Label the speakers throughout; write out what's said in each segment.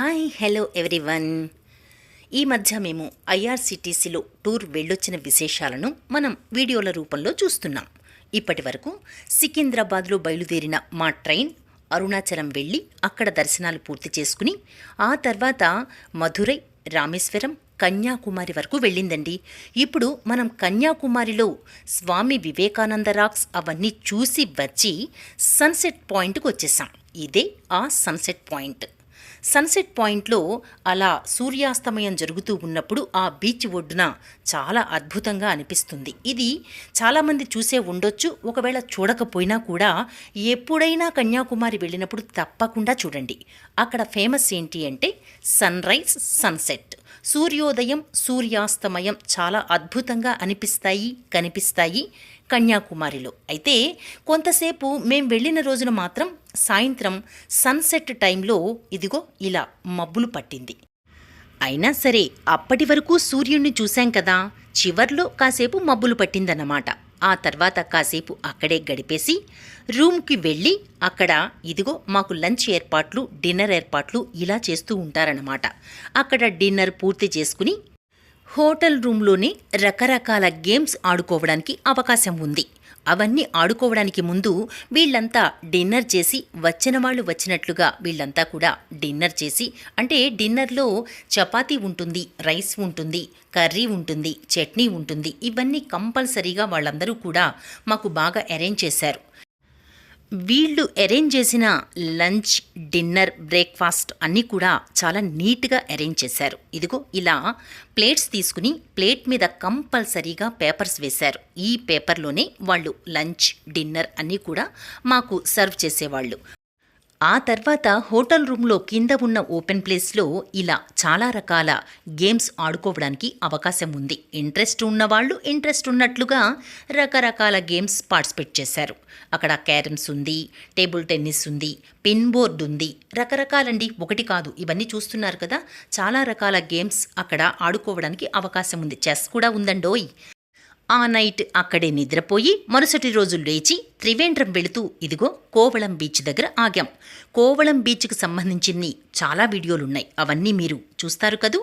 Speaker 1: Hi hello everyone. ఈ మధ్య మేము ఐఆర్సిటీసీలో టూర్ వెళ్ళొచ్చిన విశేషాలను మనం వీడియోల రూపంలో చూస్తున్నాం. ఇప్పటి వరకు సికింద్రాబాద్లో బయలుదేరిన మా ట్రైన్ అరుణాచలం వెళ్ళి అక్కడ దర్శనాలు పూర్తి చేసుకుని ఆ తర్వాత మధురై, రామేశ్వరం, కన్యాకుమారి వరకు వెళ్ళిందండి. ఇప్పుడు మనం కన్యాకుమారిలో స్వామి వివేకానంద రాక్స్ అవన్నీ చూసి వచ్చి సన్సెట్ పాయింట్కి వచ్చేసాం. ఇదే ఆ సన్సెట్ పాయింట్. సన్సెట్ పాయింట్లో అలా సూర్యాస్తమయం జరుగుతూ ఉన్నప్పుడు ఆ బీచ్ ఒడ్డున చాలా అద్భుతంగా అనిపిస్తుంది. ఇది చాలామంది చూసే ఉండొచ్చు. ఒకవేళ చూడకపోయినా కూడా ఎప్పుడైనా కన్యాకుమారి వెళ్ళినప్పుడు తప్పకుండా చూడండి. అక్కడ ఫేమస్ ఏంటి అంటే సన్ రైజ్, సన్సెట్, సూర్యోదయం, సూర్యాస్తమయం చాలా అద్భుతంగా కనిపిస్తాయి కన్యాకుమారిలో. అయితే కొంతసేపు మేం వెళ్ళిన రోజున మాత్రం సాయంత్రం సన్సెట్ టైంలో ఇదిగో ఇలా మబ్బులు పట్టింది. అయినా సరే అప్పటి వరకు సూర్యుడిని చూశాం కదా, చివర్లో కాసేపు మబ్బులు పట్టిందన్నమాట. ఆ తర్వాత కాసేపు అక్కడే గడిపేసి రూమ్కి వెళ్ళి అక్కడ ఇదిగో మాకు లంచ్ ఏర్పాట్లు, డిన్నర్ ఏర్పాట్లు ఇలా చేస్తూ ఉంటారన్నమాట. అక్కడ డిన్నర్ పూర్తి చేసుకుని హోటల్ రూమ్లోనే రకరకాల గేమ్స్ ఆడుకోవడానికి అవకాశం ఉంది. అవన్నీ ఆడుకోవడానికి ముందు వీళ్ళంతా డిన్నర్ చేసి వచ్చిన వాళ్ళు వచ్చినట్లుగా వీళ్ళంతా కూడా డిన్నర్ చేసి, అంటే డిన్నర్లో చపాతీ ఉంటుంది, రైస్ ఉంటుంది, కర్రీ ఉంటుంది, చట్నీ ఉంటుంది. ఇవన్నీ కంపల్సరీగా వాళ్ళందరూ కూడా మాకు బాగా అరేంజ్ చేశారు. వీళ్ళు అరేంజ్ చేసిన లంచ్, డిన్నర్, బ్రేక్ఫాస్ట్ అన్నీ కూడా చాలా నీట్గా అరేంజ్ చేశారు. ఇదిగో ఇలా ప్లేట్స్ తీసుకుని ప్లేట్ మీద కంపల్సరీగా పేపర్స్ వేశారు. ఈ పేపర్లోనే వాళ్ళు లంచ్, డిన్నర్ అన్నీ కూడా మాకు సర్వ్ చేసేవాళ్ళు. ఆ తర్వాత హోటల్ రూమ్లో కింద ఉన్న ఓపెన్ ప్లేస్లో ఇలా చాలా రకాల గేమ్స్ ఆడుకోవడానికి అవకాశం ఉంది. ఇంట్రెస్ట్ ఉన్నవాళ్ళు ఇంట్రెస్ట్ ఉన్నట్లుగా రకరకాల గేమ్స్ పార్టిసిపేట్ చేశారు. అక్కడ క్యారమ్స్ ఉంది, టేబుల్ టెన్నిస్ ఉంది, పిన్ బోర్డ్ ఉంది, రకరకాలండి, ఒకటి కాదు. ఇవన్నీ చూస్తున్నారు కదా, చాలా రకాల గేమ్స్ అక్కడ ఆడుకోవడానికి అవకాశం ఉంది. చెస్ కూడా ఉందండోయ్. ఆ నైట్ అక్కడే నిద్రపోయి మరుసటి రోజు లేచి త్రివేంద్రం వెళుతూ ఇదిగో కోవళం బీచ్ దగ్గర ఆగాం. కోవళం బీచ్కి సంబంధించి చాలా వీడియోలున్నాయి, అవన్నీ మీరు చూస్తారు కదూ.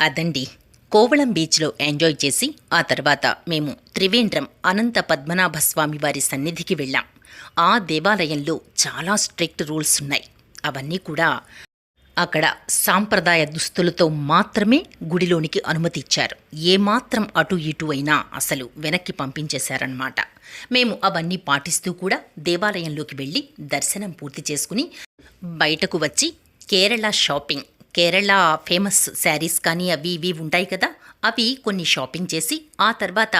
Speaker 1: అదండి కోవళం బీచ్లో ఎంజాయ్ చేసి ఆ తర్వాత మేము త్రివేంద్రం అనంత పద్మనాభస్వామి వారి సన్నిధికి వెళ్ళాం. ఆ దేవాలయంలో చాలా స్ట్రిక్ట్ రూల్స్ ఉన్నాయి. అవన్నీ కూడా అక్కడ సాంప్రదాయ దుస్తులతో మాత్రమే గుడిలోనికి అనుమతి ఇచ్చారు. ఏమాత్రం అటు ఇటు అయినా అసలు వెనక్కి పంపించేశారన్నమాట. మేము అవన్నీ పాటిస్తూ కూడా దేవాలయంలోకి వెళ్ళి దర్శనం పూర్తి చేసుకుని బయటకు వచ్చి కేరళ షాపింగ్, కేరళ ఫేమస్ శారీస్ కానీ అవి ఇవి ఉంటాయి కదా, అవి కొన్ని షాపింగ్ చేసి ఆ తర్వాత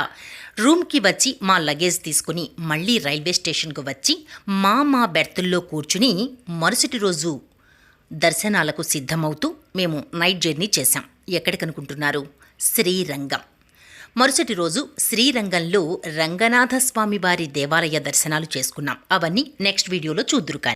Speaker 1: రూమ్కి వచ్చి మా లగేజ్ తీసుకుని మళ్ళీ రైల్వే స్టేషన్కు వచ్చి మా బెర్తుల్లో కూర్చుని మరుసటి రోజు దర్శనాలకు సిద్ధమవుతూ మేము నైట్ జర్నీ చేశాం. ఎక్కడికనుకుంటున్నారు? శ్రీరంగం. మరుసటి రోజు శ్రీరంగంలో రంగనాథస్వామి వారి దేవాలయ దర్శనాలు చేసుకున్నాం. అవన్నీ నెక్స్ట్ వీడియోలో చూద్దురు.